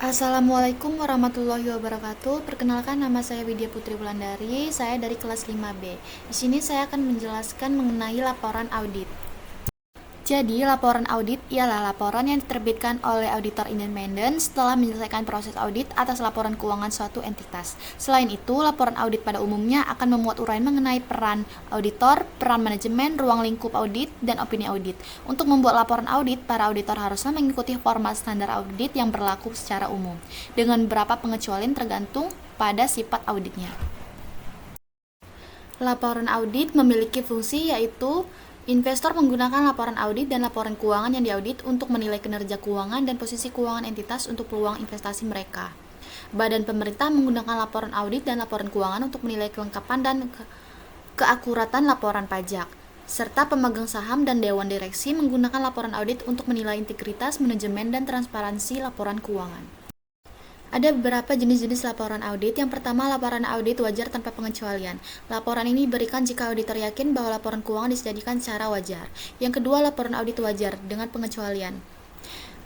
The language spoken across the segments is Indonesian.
Assalamualaikum warahmatullahi wabarakatuh. Perkenalkan, nama saya Widya Putri Wulandari. Saya dari kelas 5B. Di sini saya akan menjelaskan mengenai laporan audit. Jadi, laporan audit ialah laporan yang diterbitkan oleh auditor independen setelah menyelesaikan proses audit atas laporan keuangan suatu entitas. Selain itu, laporan audit pada umumnya akan memuat uraian mengenai peran auditor, peran manajemen, ruang lingkup audit, dan opini audit. Untuk membuat laporan audit, para auditor harusnya mengikuti format standar audit yang berlaku secara umum, dengan beberapa pengecualian tergantung pada sifat auditnya. Laporan audit memiliki fungsi yaitu investor menggunakan laporan audit dan laporan keuangan yang diaudit untuk menilai kinerja keuangan dan posisi keuangan entitas untuk peluang investasi mereka. Badan pemerintah menggunakan laporan audit dan laporan keuangan untuk menilai kelengkapan dan keakuratan laporan pajak, serta pemegang saham dan dewan direksi menggunakan laporan audit untuk menilai integritas, manajemen, dan transparansi laporan keuangan. Ada beberapa jenis-jenis laporan audit. Yang pertama, laporan audit wajar tanpa pengecualian. Laporan ini diberikan jika auditor yakin bahwa laporan keuangan disajikan secara wajar. Yang kedua, laporan audit wajar dengan pengecualian.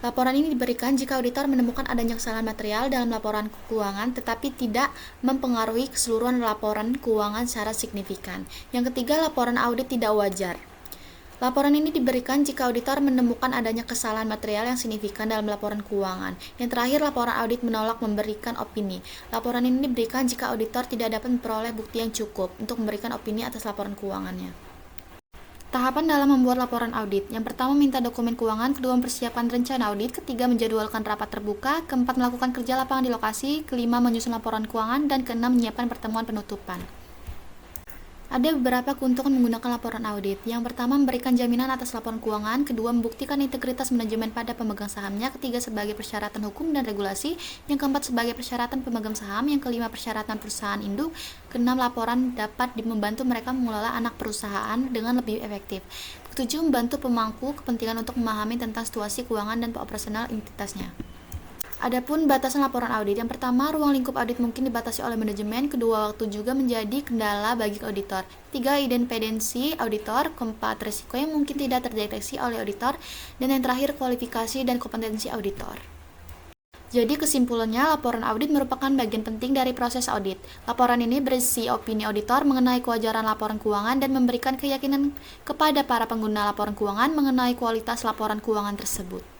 Laporan ini diberikan jika auditor menemukan adanya kesalahan material dalam laporan keuangan tetapi tidak mempengaruhi keseluruhan laporan keuangan secara signifikan. Yang ketiga, laporan audit tidak wajar. Laporan ini diberikan jika auditor menemukan adanya kesalahan material yang signifikan dalam laporan keuangan. Yang terakhir, laporan audit menolak memberikan opini. Laporan ini diberikan jika auditor tidak dapat memperoleh bukti yang cukup untuk memberikan opini atas laporan keuangannya. Tahapan dalam membuat laporan audit. Yang pertama, minta dokumen keuangan. Kedua, mempersiapkan rencana audit. Ketiga, menjadwalkan rapat terbuka. Keempat, melakukan kerja lapangan di lokasi. Kelima, menyusun laporan keuangan. Dan keenam, menyiapkan pertemuan penutupan. Ada beberapa keuntungan menggunakan laporan audit. Yang pertama, memberikan jaminan atas laporan keuangan. Kedua, membuktikan integritas manajemen pada pemegang sahamnya. Ketiga, sebagai persyaratan hukum dan regulasi. Yang keempat, sebagai persyaratan pemegang saham. Yang kelima, persyaratan perusahaan induk. Keenam, laporan dapat membantu mereka mengelola anak perusahaan dengan lebih efektif. Ketujuh, membantu pemangku kepentingan untuk memahami tentang situasi keuangan dan operasional entitasnya. Adapun batasan laporan audit, yang pertama, ruang lingkup audit mungkin dibatasi oleh manajemen. Kedua, waktu juga menjadi kendala bagi auditor. Tiga, independensi auditor. Keempat, risiko yang mungkin tidak terdeteksi oleh auditor. Dan yang terakhir, kualifikasi dan kompetensi auditor. Jadi kesimpulannya, laporan audit merupakan bagian penting dari proses audit. Laporan ini berisi opini auditor mengenai kewajaran laporan keuangan dan memberikan keyakinan kepada para pengguna laporan keuangan mengenai kualitas laporan keuangan tersebut.